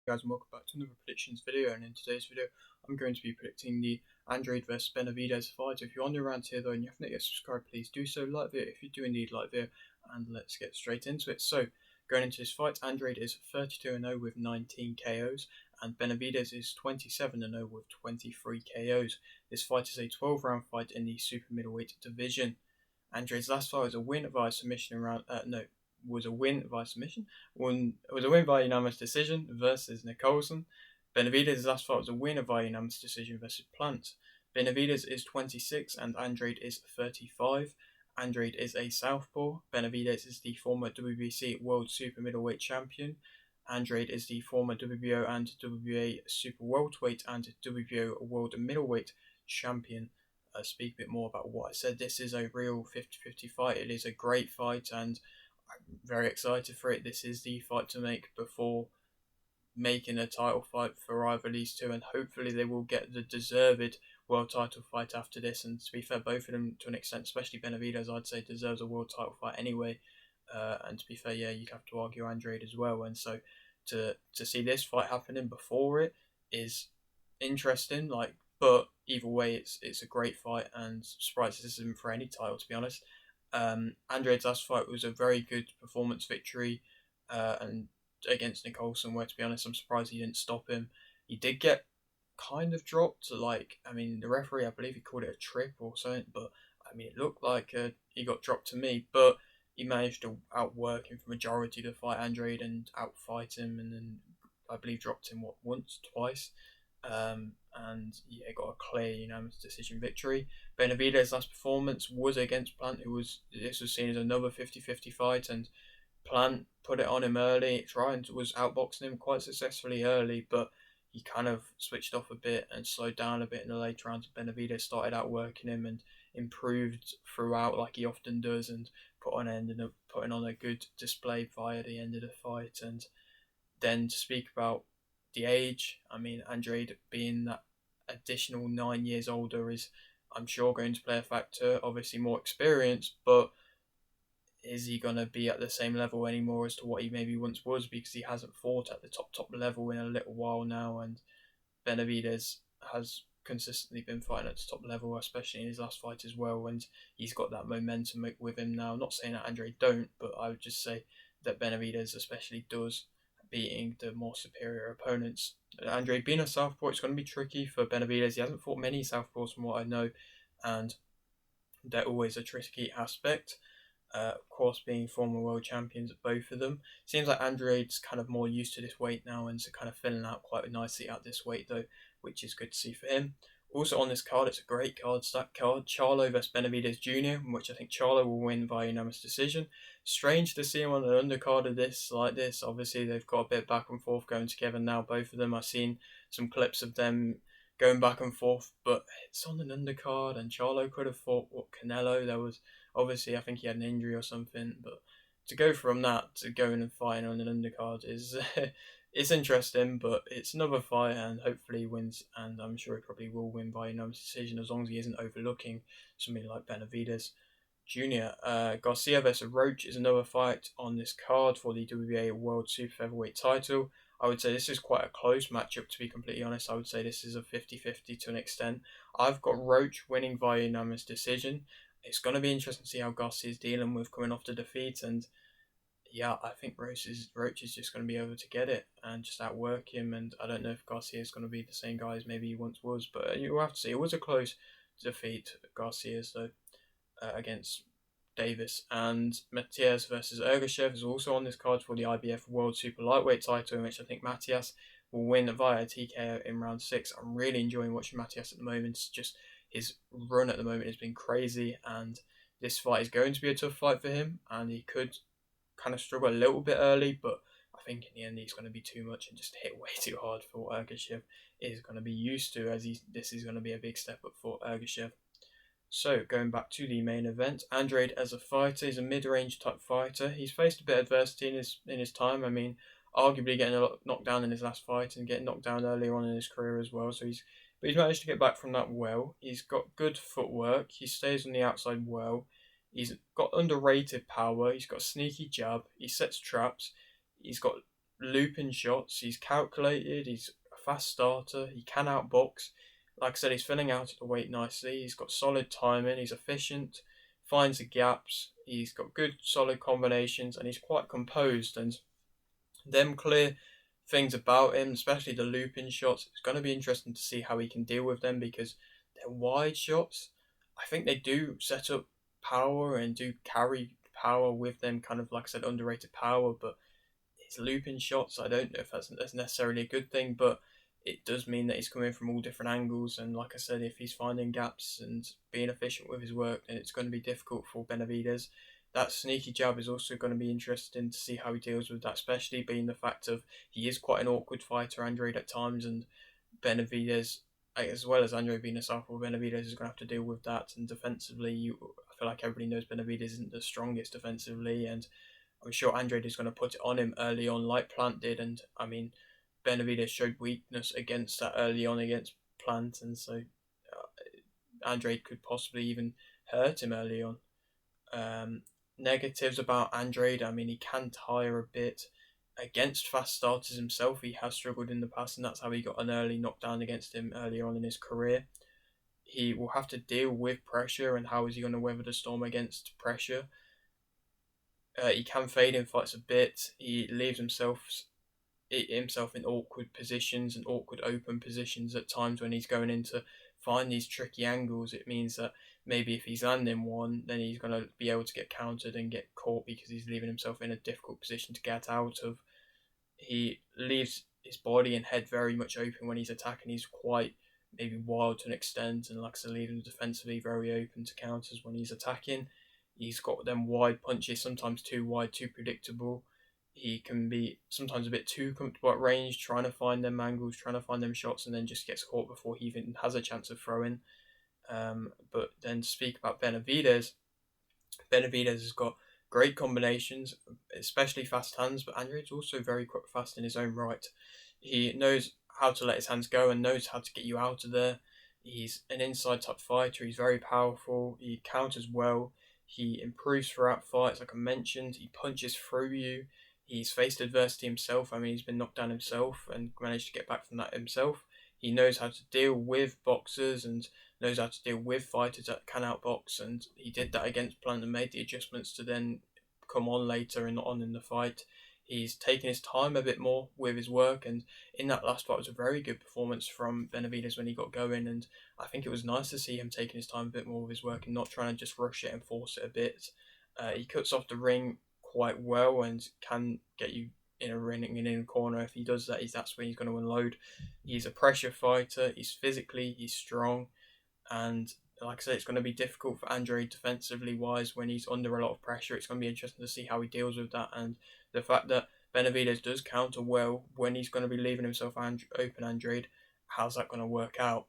Guys, and welcome back to another predictions video. And in today's video I'm going to be predicting the Andrade vs Benavidez fight. If you're on your around here though and you haven't yet subscribed, please do so. Like the video if you do indeed like the video, and let's get straight into it. So going into this fight, Andrade is 32-0 with 19 KOs and Benavidez is 27-0 with 23 KOs. This fight is a 12-round fight in the super middleweight division. Andrade's last fight was a win via submission around was a win via submission. Was a win via unanimous decision versus Nicholson. Benavidez' last fight was a win via unanimous decision versus Plant. Benavidez is 26 and Andrade is 35. Andrade is a southpaw. Benavidez is the former WBC World Super Middleweight Champion. Andrade is the former WBO and WBA Super Welterweight and WBO World Middleweight Champion. Speak a bit more about what I said. This is a real 50-50 fight. It is a great fight and I'm very excited for it. This is the fight to make before making a title fight for either of these two, and hopefully they will get the deserved world title fight after this. And to be fair, both of them to an extent, especially Benavidez, I'd say deserves a world title fight anyway. And to be fair, yeah, you'd have to argue Andrade as well. And so to see this fight happening before it is interesting. But either way, it's a great fight, and surprised this isn't for any title, to be honest. Andrade's last fight was a very good performance victory, and against Nicholson, where to be honest, I'm surprised he didn't stop him. He did get kind of dropped. The referee, I believe he called it a trip or something, but it looked like he got dropped to me, but he managed to outwork him for majority of the fight, Andrade, and outfight him, and then I believe dropped him once, twice. And yeah, got a clear unanimous decision victory. Benavidez' last performance was against Plant, this was seen as another 50-50 fight, and Plant put it on him early, was outboxing him quite successfully early, but he kind of switched off a bit and slowed down a bit in the later rounds. Benavidez started outworking him and improved throughout like he often does, and ended up putting on a good display via the end of the fight. And then to speak about the age, Andrade being that additional 9 years older is, I'm sure, going to play a factor. Obviously more experience, but is he going to be at the same level anymore as to what he maybe once was, because he hasn't fought at the top level in a little while now, and Benavidez has consistently been fighting at the top level, especially in his last fight as well, and he's got that momentum with him now. Not saying that Andrade don't, but I would just say that Benavidez especially does, beating the more superior opponents. Andrade being a southpaw, it's going to be tricky for Benavidez. He hasn't fought many southpaws from what I know, and they're always a tricky aspect. Of course, being former world champions, both of them. Seems like Andrade's kind of more used to this weight now, and so kind of filling out quite nicely at this weight though, which is good to see for him. Also on this card, it's a great card, stacked card. Charlo vs Benavidez Jr., which I think Charlo will win via unanimous decision. Strange to see him on an undercard of this like this. Obviously, they've got a bit back and forth going together now, both of them. I've seen some clips of them going back and forth, but it's on an undercard, and Charlo could have fought Canelo. There was obviously, I think he had an injury or something, but to go from that to going and fighting on an undercard is it's interesting, but it's another fight, and hopefully he wins, and I'm sure he probably will win by unanimous decision as long as he isn't overlooking somebody like Benavidez Jr. Garcia vs Roach is another fight on this card for the WBA World Super Featherweight title. I would say this is quite a close matchup, to be completely honest. I would say this is a 50-50 to an extent. I've got Roach winning via unanimous decision. It's going to be interesting to see how Garcia is dealing with coming off the defeat, and yeah, I think Roach is just going to be able to get it and just outwork him, and I don't know if Garcia is going to be the same guy as maybe he once was, but you'll have to see. It was a close defeat, Garcia's though, against Davis. And Matias versus Ergashev is also on this card for the IBF World Super Lightweight title, in which I think Matias will win via TKO in round 6. I'm really enjoying watching Matias at the moment. It's just his run at the moment has been crazy, and this fight is going to be a tough fight for him, and he could kind of struggle a little bit early, but I think in the end he's going to be too much and just hit way too hard for what Ergashev is going to be used to, as this is going to be a big step up for Ergashev. So, going back to the main event, Andrade as a fighter, he's a mid-range type fighter. He's faced a bit of adversity in his time. Arguably getting a lot knocked down in his last fight and getting knocked down earlier on in his career as well. So he's managed to get back from that well. He's got good footwork. He stays on the outside well. He's got underrated power. He's got a sneaky jab. He sets traps. He's got looping shots. He's calculated. He's a fast starter. He can outbox. Like I said, he's filling out at the weight nicely. He's got solid timing. He's efficient. Finds the gaps. He's got good solid combinations, and he's quite composed. And them clear things about him, especially the looping shots. It's going to be interesting to see how he can deal with them because they're wide shots. I think they do set up power and do carry power with them, kind of like I said, underrated power. But his looping shots, I don't know if that's necessarily a good thing, but it does mean that he's coming from all different angles. And like I said, if he's finding gaps and being efficient with his work, then it's going to be difficult for Benavidez. That sneaky jab is also going to be interesting to see how he deals with that, especially being the fact of he is quite an awkward fighter, Andrade, at times, and Benavidez, as well as Andrade being a southpaw, Benavidez is going to have to deal with that. And defensively, I feel like everybody knows Benavidez isn't the strongest defensively, and I'm sure Andrade is going to put it on him early on, like Plant did. And I mean, Benavidez showed weakness against that early on against Plant, and so Andrade could possibly even hurt him early on. Negatives about Andrade, I mean, he can tire a bit. Against fast starters himself, he has struggled in the past, and that's how he got an early knockdown against him earlier on in his career. He will have to deal with pressure, and how is he going to weather the storm against pressure? He can fade in fights a bit. He leaves himself in awkward positions and awkward open positions at times when he's going in to find these tricky angles. It means that maybe if he's landing one, then he's going to be able to get countered and get caught because he's leaving himself in a difficult position to get out of. He leaves his body and head very much open when he's attacking. He's quite maybe wild to an extent, and like I said, leaving defensively very open to counters when he's attacking. He's got them wide punches, sometimes too wide, too predictable. He can be sometimes a bit too comfortable at range, trying to find them angles, trying to find them shots, and then just gets caught before he even has a chance of throwing. But then to speak about Benavidez has got great combinations, especially fast hands, but Andrade's also very quick fast in his own right. He knows how to let his hands go and knows how to get you out of there. He's an inside type fighter. He's very powerful. He counters well. He improves throughout fights, like I mentioned. He punches through you. He's faced adversity himself. I mean, he's been knocked down himself and managed to get back from that himself. He knows how to deal with boxers and knows how to deal with fighters that can outbox, and he did that against Plant and made the adjustments to then come on later and not on in the fight. He's taken his time a bit more with his work, and in that last fight was a very good performance from Benavidez when he got going, and I think it was nice to see him taking his time a bit more with his work and not trying to just rush it and force it a bit. He cuts off the ring quite well and can get you in a ring and in a corner. If he does that, that's when he's going to unload. He's a pressure fighter. He's he's strong, and like I said, it's going to be difficult for Andrade defensively wise when he's under a lot of pressure. It's going to be interesting to see how he deals with that, and the fact that Benavidez does counter well when he's going to be leaving himself open Andrade, how's that going to work out?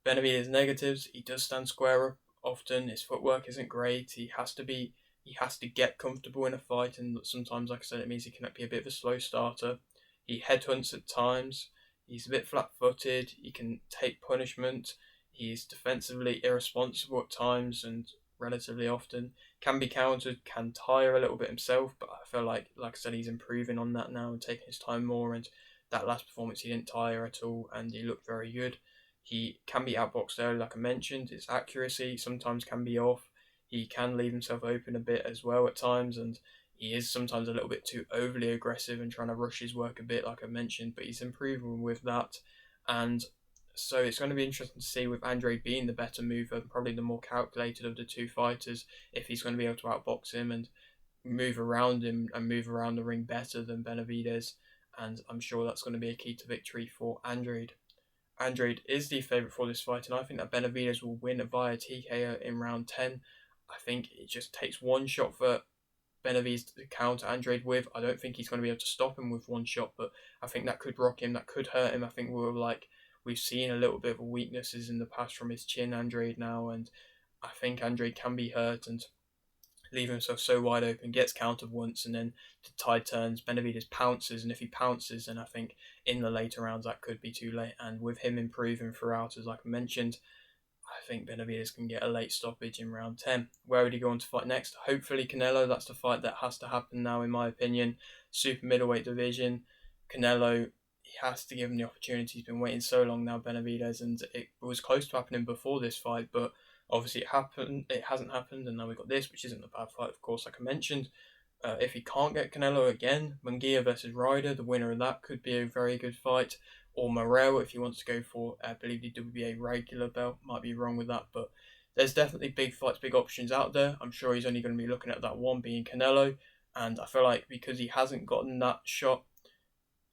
Benavidez negatives, he does stand square up often. His footwork isn't great. He has to get comfortable in a fight, and sometimes, like I said, it means he can be a bit of a slow starter. He headhunts at times. He's a bit flat-footed. He can take punishment. He's defensively irresponsible at times and relatively often. Can be countered, can tire a little bit himself, but I feel like I said, he's improving on that now and taking his time more. And that last performance, he didn't tire at all, and he looked very good. He can be outboxed early, like I mentioned. His accuracy sometimes can be off. He can leave himself open a bit as well at times, and he is sometimes a little bit too overly aggressive and trying to rush his work a bit, like I mentioned, but he's improving with that. And so it's going to be interesting to see, with Andrade being the better mover, probably the more calculated of the two fighters, if he's going to be able to outbox him and move around him and move around the ring better than Benavidez. And I'm sure that's going to be a key to victory for Andrade. Andrade is the favourite for this fight, and I think that Benavidez will win via TKO in round 10. I think it just takes one shot for Benavidez to counter Andrade with. I don't think he's going to be able to stop him with one shot, but I think that could rock him, that could hurt him. I think we've seen a little bit of weaknesses in the past from his chin, Andrade, now, and I think Andrade can be hurt and leave himself so wide open, gets countered once, and then the tide turns, Benavidez pounces, and if he pounces, then I think in the later rounds that could be too late. And with him improving throughout, as like I mentioned, I think Benavidez can get a late stoppage in round 10. Where would he go on to fight next? Hopefully Canelo. That's the fight that has to happen now, in my opinion. Super middleweight division. Canelo, he has to give him the opportunity. He's been waiting so long now, Benavidez, and it was close to happening before this fight, but obviously it happened. It hasn't happened, and now we got this, which isn't a bad fight, of course, like I mentioned. If he can't get Canelo again, Munguia versus Ryder, the winner of that could be a very good fight. Or Morel, if he wants to go for, I believe the WBA regular belt. Might be wrong with that, but there's definitely big fights, big options out there. I'm sure he's only going to be looking at that one being Canelo, and I feel like because he hasn't gotten that shot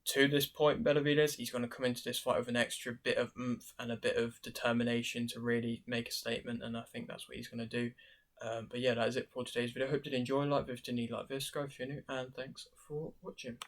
to this point, Benavidez, he's going to come into this fight with an extra bit of oomph and a bit of determination to really make a statement, and I think that's what he's going to do. But yeah, that is it for today's video. Hope you did enjoy. Like this, if you need like this, subscribe if you're new, and thanks for watching.